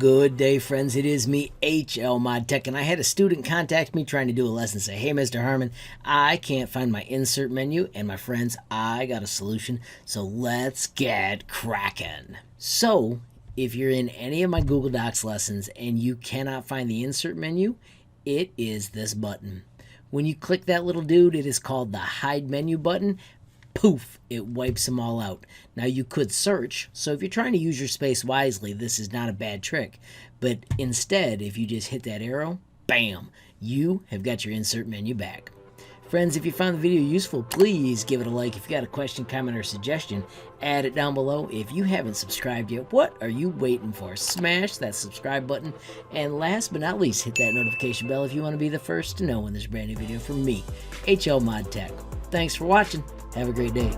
Good day, friends. It is me, HLModTech, and I had a student contact me trying to do a lesson say, hey, Mr. Harmon, I can't find my insert menu, and my friends, I got a solution, so let's get cracking. So, if you're in any of my Google Docs lessons and you cannot find the insert menu, it is this button. When you click that little dude, it is called the hide menu button. Poof, it wipes them all out. Now you could search, so if you're trying to use your space wisely, this is not a bad trick. But instead, if you just hit that arrow, bam, you have got your insert menu back. Friends, if you found the video useful, please give it a like. If you got a question, comment, or suggestion, add it down below. If you haven't subscribed yet, what are you waiting for? Smash that subscribe button. And last but not least, hit that notification bell if you want to be the first to know when there's a brand new video from me, HLModTech. Thanks for watching. Have a great day.